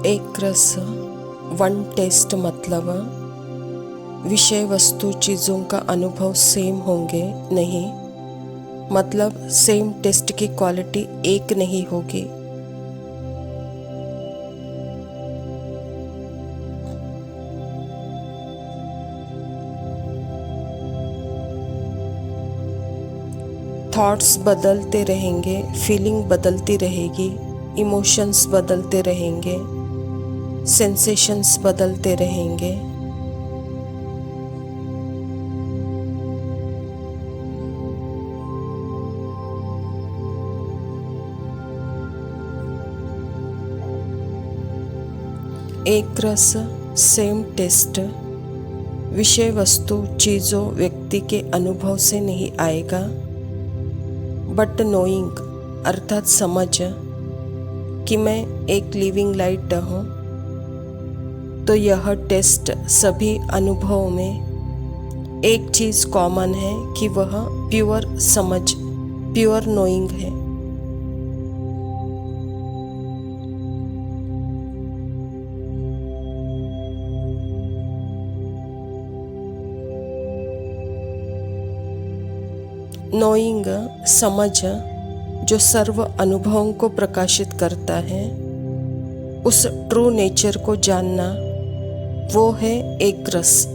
एक रस one test मतलब विषय वस्तु चीज़ों का अनुभव सेम होंगे नहीं, मतलब सेम टेस्ट की क्वालिटी एक नहीं होगी। थॉट्स बदलते रहेंगे, फीलिंग बदलती रहेगी, इमोशंस बदलते रहेंगे, सेंसेशंस बदलते रहेंगे। एक रस सेम टेस्ट विषय वस्तु चीज़ों व्यक्ति के अनुभव से नहीं आएगा, बट नोइंग अर्थात समझ कि मैं एक लिविंग लाइट हूँ, तो यह टेस्ट सभी अनुभवों में एक चीज़ कॉमन है कि वह प्योर समझ, प्योर नोइंग है। नोइंग समझ जो सर्व अनुभवों को प्रकाशित करता है, उस ट्रू नेचर को जानना, वो है एक रस।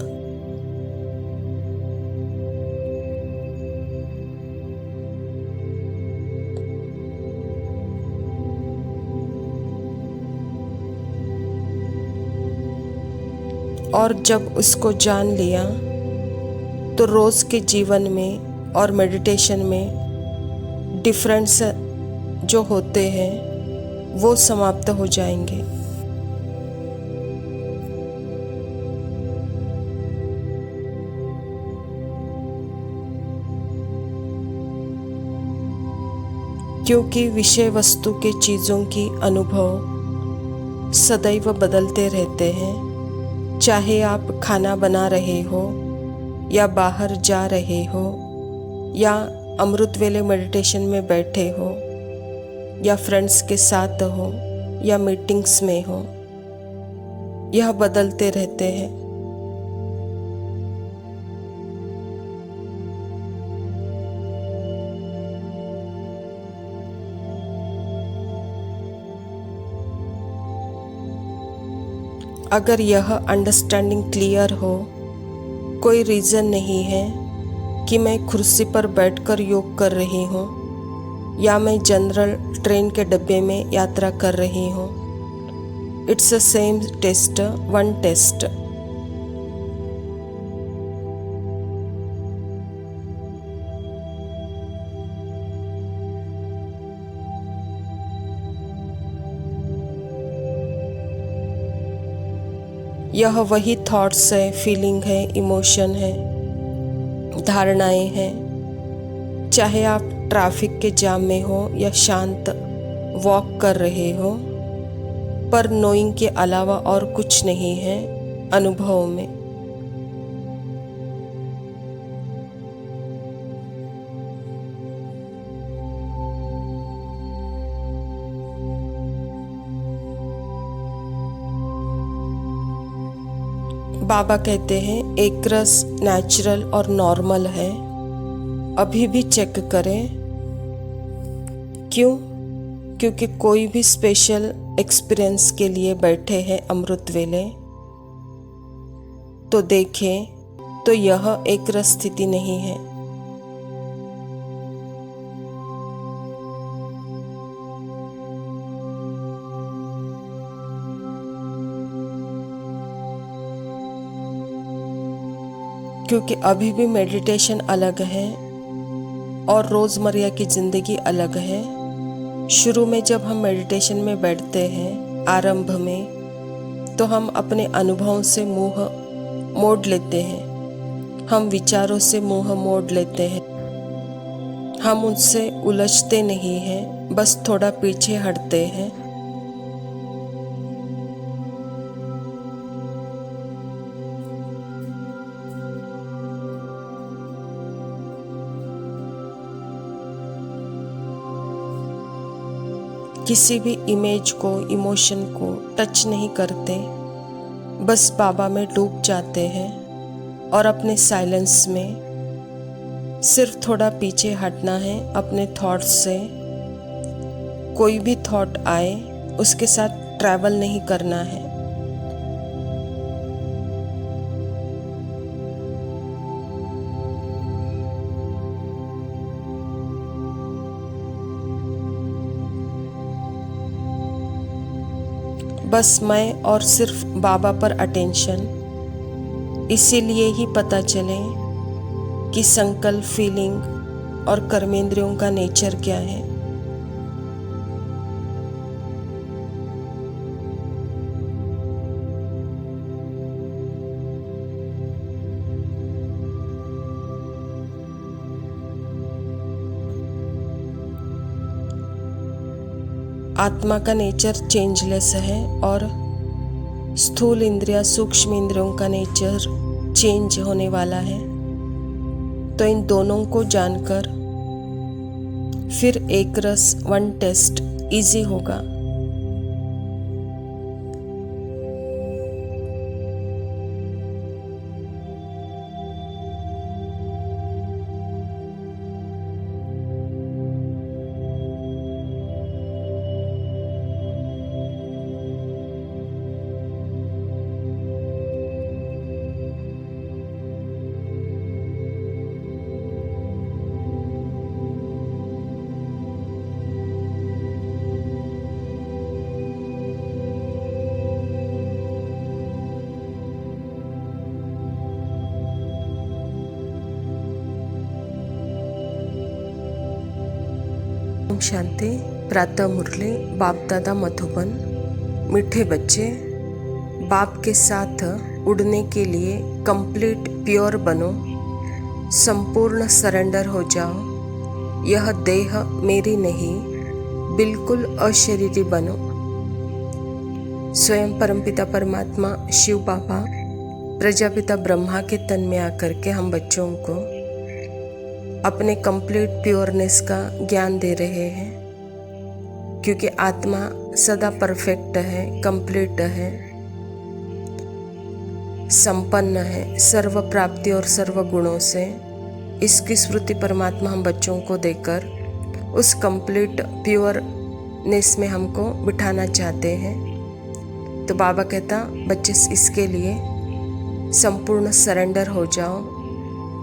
और जब उसको जान लिया तो रोज़ के जीवन में और मेडिटेशन में डिफरेंस जो होते हैं वो समाप्त हो जाएंगे। क्योंकि विषय वस्तु के चीज़ों की अनुभव सदैव बदलते रहते हैं, चाहे आप खाना बना रहे हो या बाहर जा रहे हो या अमृत वेले मेडिटेशन में बैठे हो या फ्रेंड्स के साथ हो या मीटिंग्स में हो, यह बदलते रहते हैं। अगर यह अंडरस्टैंडिंग क्लियर हो, कोई रीज़न नहीं है कि मैं कुर्सी पर बैठकर योग कर रही हूँ या मैं जनरल ट्रेन के डब्बे में यात्रा कर रही हूँ। It's a same test, one test. यह वही थॉट्स है, फीलिंग है, इमोशन है, धारणाएं हैं, चाहे आप ट्रैफिक के जाम में हो या शांत वॉक कर रहे हो, पर नोइंग के अलावा और कुछ नहीं है अनुभव में। बाबा कहते हैं एक रस नेचुरल और नॉर्मल है, अभी भी चेक करें। क्यों? क्योंकि कोई भी स्पेशल एक्सपीरियंस के लिए बैठे हैं अमृत वेले, तो देखें तो यह एक रस स्थिति नहीं है। क्योंकि अभी भी मेडिटेशन अलग है और रोज़मर्रा की ज़िंदगी अलग है। शुरू में जब हम मेडिटेशन में बैठते हैं आरंभ में, तो हम अपने अनुभवों से मुँह मोड़ लेते हैं, हम विचारों से मुँह मोड़ लेते हैं, हम उनसे उलझते नहीं हैं, बस थोड़ा पीछे हटते हैं। किसी भी इमेज को, इमोशन को टच नहीं करते, बस बाबा में डूब जाते हैं और अपने साइलेंस में सिर्फ थोड़ा पीछे हटना है अपने थॉट्स से। कोई भी थॉट आए उसके साथ ट्रैवल नहीं करना है। बस मैं और सिर्फ बाबा पर अटेंशन। इसीलिए ही पता चले कि संकल्प, फीलिंग और कर्मेंद्रियों का नेचर क्या है। आत्मा का नेचर चेंजलेस है और स्थूल इंद्रिया, सूक्ष्म इंद्रियों का नेचर चेंज होने वाला है। तो इन दोनों को जानकर फिर एक रस, वन टेस्ट इजी होगा। ओम शांति। प्रातः मुरली। बाप दादा मधुबन। मीठे बच्चे, बाप के साथ उड़ने के लिए कंप्लीट प्योर बनो, संपूर्ण सरेंडर हो जाओ। यह देह मेरी नहीं, बिल्कुल अशरीरी बनो। स्वयं परमपिता परमात्मा शिव बाबा प्रजापिता ब्रह्मा के तन में आकर के हम बच्चों को अपने कंप्लीट प्योरनेस का ज्ञान दे रहे हैं, क्योंकि आत्मा सदा परफेक्ट है, कंप्लीट है, संपन्न है सर्व प्राप्ति और सर्व गुणों से। इसकी स्मृति परमात्मा हम बच्चों को देकर उस कंप्लीट प्योरनेस में हमको बिठाना चाहते हैं। तो बाबा कहता बच्चे इसके लिए संपूर्ण सरेंडर हो जाओ,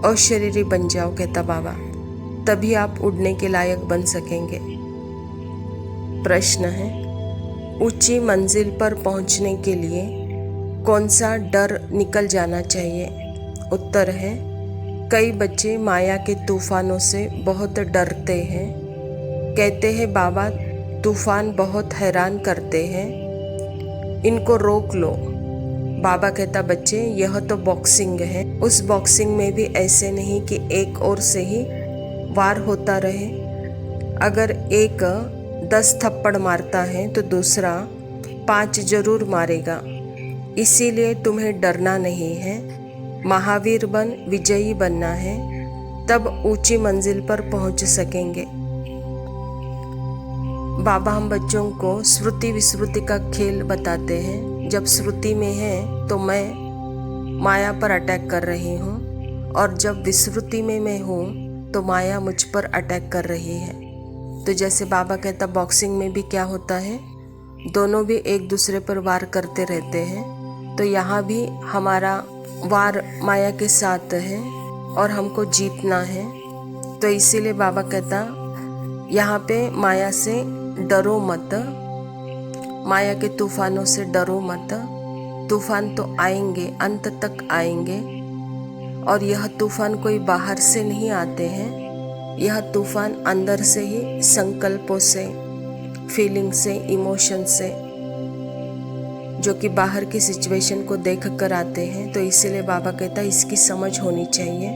अशरीरी बन जाओ, कहता बाबा, तभी आप उड़ने के लायक बन सकेंगे। प्रश्न है, ऊंची मंजिल पर पहुंचने के लिए कौन सा डर निकल जाना चाहिए? उत्तर है, कई बच्चे माया के तूफानों से बहुत डरते हैं। कहते हैं बाबा तूफान बहुत हैरान करते हैं, इनको रोक लो। बाबा कहता बच्चे यह तो बॉक्सिंग है, उस बॉक्सिंग में भी ऐसे नहीं कि एक ओर से ही वार होता रहे। अगर एक 10 थप्पड़ मारता है तो दूसरा 5 जरूर मारेगा। इसीलिए तुम्हें डरना नहीं है, महावीर बन, विजयी बनना है, तब ऊंची मंजिल पर पहुंच सकेंगे। बाबा हम बच्चों को श्रुति विश्रुति का खेल बताते हैं। जब श्रुति में है तो मैं माया पर अटैक कर रही हूँ, और जब विश्रुति में मैं हूँ तो माया मुझ पर अटैक कर रही है। तो जैसे बाबा कहता बॉक्सिंग में भी क्या होता है, दोनों भी एक दूसरे पर वार करते रहते हैं। तो यहाँ भी हमारा वार माया के साथ है और हमको जीतना है। तो इसीलिए बाबा कहता यहाँ पे माया से डरो मत, माया के तूफानों से डरो मत। तूफान तो आएंगे, अंत तक आएंगे, और यह तूफान कोई बाहर से नहीं आते हैं। यह तूफान अंदर से ही, संकल्पों से, फीलिंग से, इमोशन से, जो कि बाहर की सिचुएशन को देख कर आते हैं। तो इसीलिए बाबा कहता है इसकी समझ होनी चाहिए,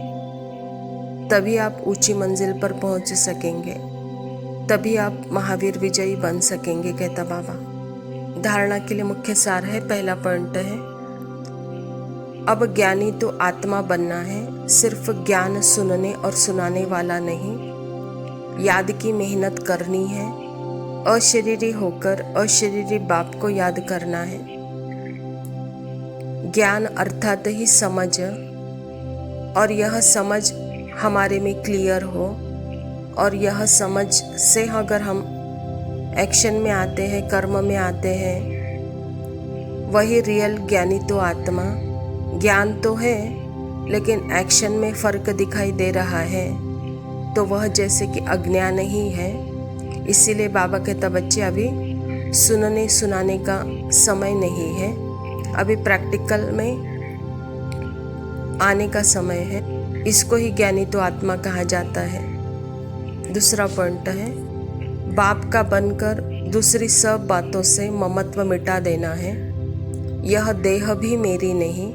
तभी आप ऊंची मंजिल पर पहुंच सकेंगे, तभी आप महावीर विजयी बन सकेंगे, कहता बाबा। धारणा के लिए मुख्य सार है, पहला पॉइंट है, अब ज्ञानी तो आत्मा बनना है, सिर्फ ज्ञान सुनने और सुनाने वाला नहीं। याद की मेहनत करनी है, अशरीरी होकर अशरीरी बाप को याद करना है। ज्ञान अर्थात ही समझ, और यह समझ हमारे में क्लियर हो, और यह समझ से अगर हम एक्शन में आते हैं, कर्म में आते हैं, वही रियल ज्ञानी तो आत्मा। ज्ञान तो है लेकिन एक्शन में फर्क दिखाई दे रहा है, तो वह जैसे कि अज्ञान ही है। इसीलिए बाबा कहता बच्चे अभी सुनने सुनाने का समय नहीं है, अभी प्रैक्टिकल में आने का समय है। इसको ही ज्ञानी तो आत्मा कहा जाता है। दूसरा पॉइंट है, बाप का बनकर दूसरी सब बातों से ममत्व मिटा देना है। यह देह भी मेरी नहीं,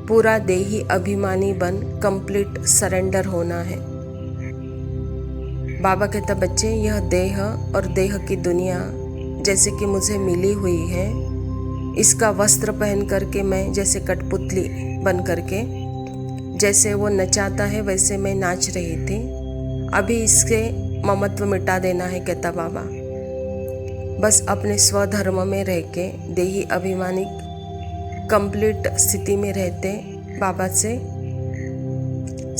पूरा देही अभिमानी बन कंप्लीट सरेंडर होना है। बाबा कहता बच्चे यह देह और देह की दुनिया जैसे कि मुझे मिली हुई है, इसका वस्त्र पहन करके मैं जैसे कठपुतली बन करके जैसे वो नचाता है वैसे मैं नाच रही थी। अभी इसके ममत्व मिटा देना है कहता बाबा। बस अपने स्वधर्म में रह के देही अभिमानी कंप्लीट स्थिति में रहते बाबा से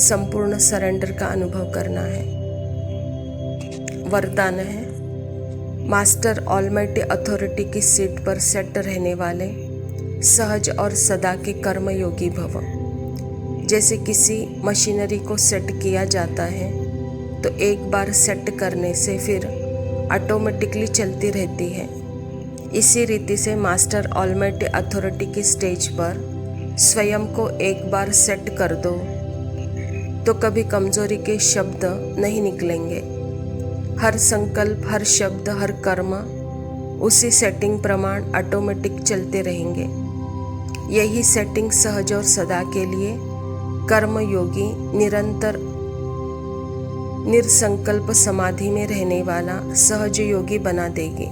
संपूर्ण सरेंडर का अनुभव करना है। वरदान है, मास्टर ऑलमाइटी अथॉरिटी की सीट पर सेट रहने वाले सहज और सदा के कर्मयोगी भव। जैसे किसी मशीनरी को सेट किया जाता है तो एक बार सेट करने से फिर ऑटोमेटिकली चलती रहती है। इसी रीति से मास्टर ऑलमाइटी अथॉरिटी की स्टेज पर स्वयं को एक बार सेट कर दो तो कभी कमजोरी के शब्द नहीं निकलेंगे। हर संकल्प, हर शब्द, हर कर्म उसी सेटिंग प्रमाण ऑटोमेटिक चलते रहेंगे। यही सेटिंग सहज और सदा के लिए कर्मयोगी निरंतर निरसंकल्प समाधि में रहने वाला सहज योगी बना देगी।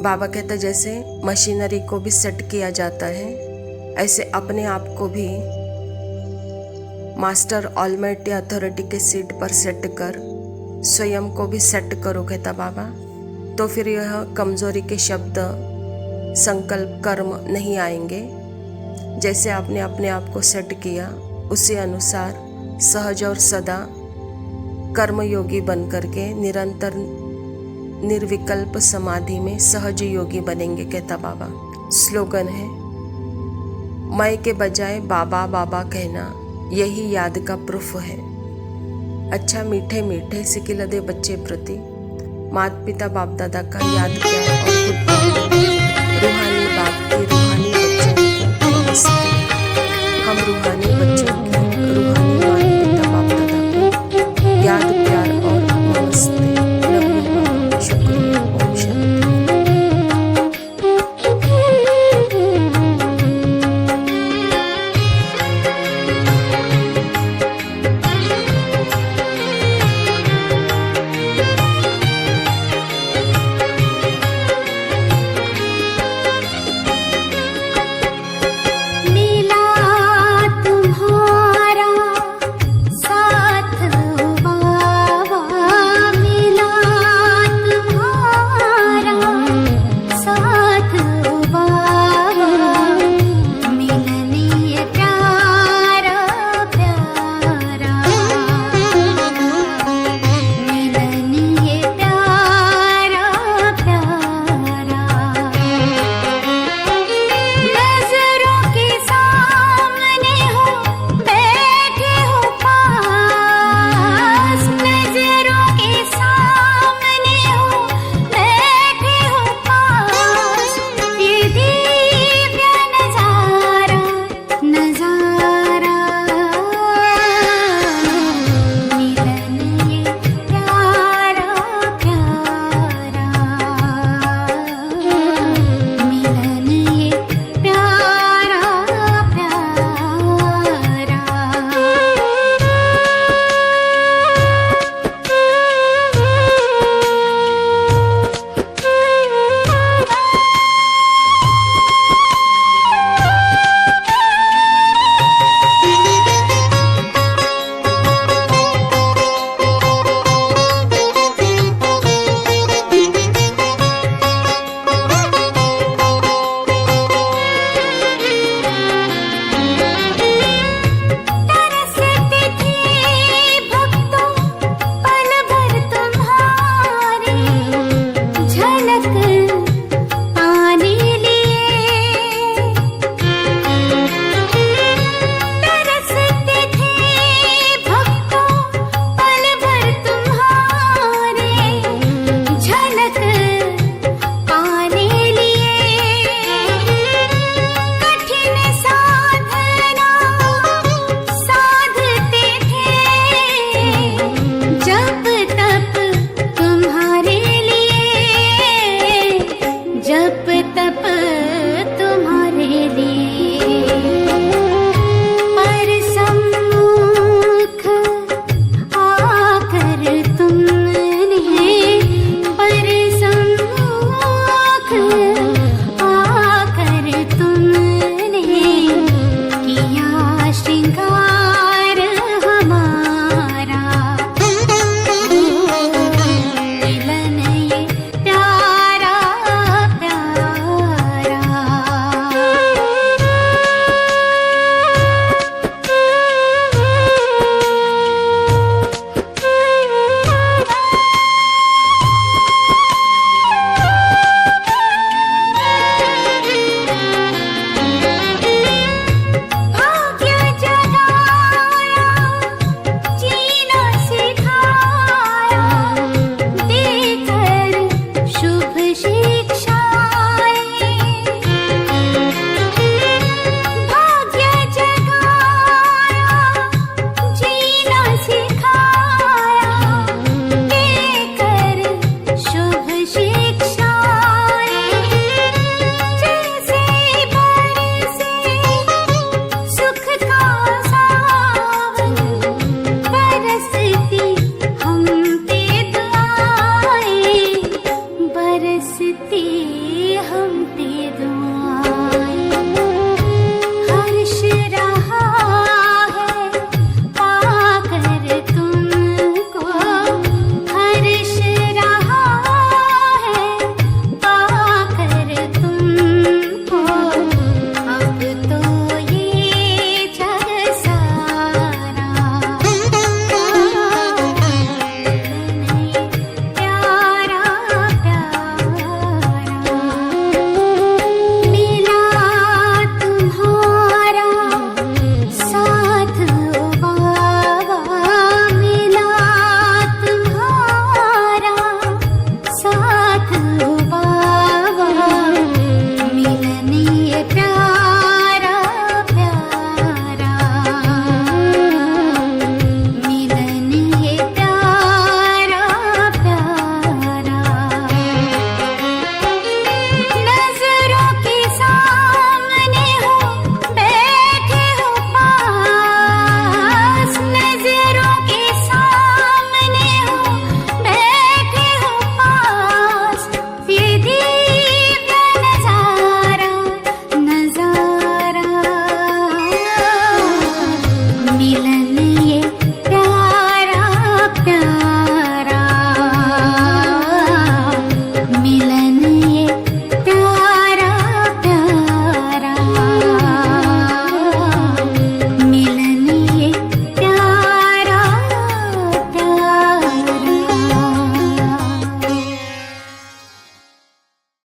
बाबा कहता जैसे मशीनरी को भी सेट किया जाता है, ऐसे अपने आप को भी मास्टर ऑलमाइटी अथॉरिटी के सीट पर सेट कर स्वयं को भी सेट करो कहता बाबा। तो फिर यह कमजोरी के शब्द, संकल्प, कर्म नहीं आएंगे। जैसे आपने अपने आप को सेट किया उसी अनुसार सहज और सदा कर्मयोगी बन करके निरंतर निर्विकल्प समाधि में सहज योगी बनेंगे कहता बाबा। स्लोगन है, मैं के बजाय बाबा बाबा कहना यही याद का प्रूफ है। अच्छा मीठे मीठे सिकिलदे बच्चे प्रति माता पिता बाप दादा का याद प्यार और खुद रूहानी बाप की रूहानी बच्चों को नमस्ते। हम रूहानी बच्चों की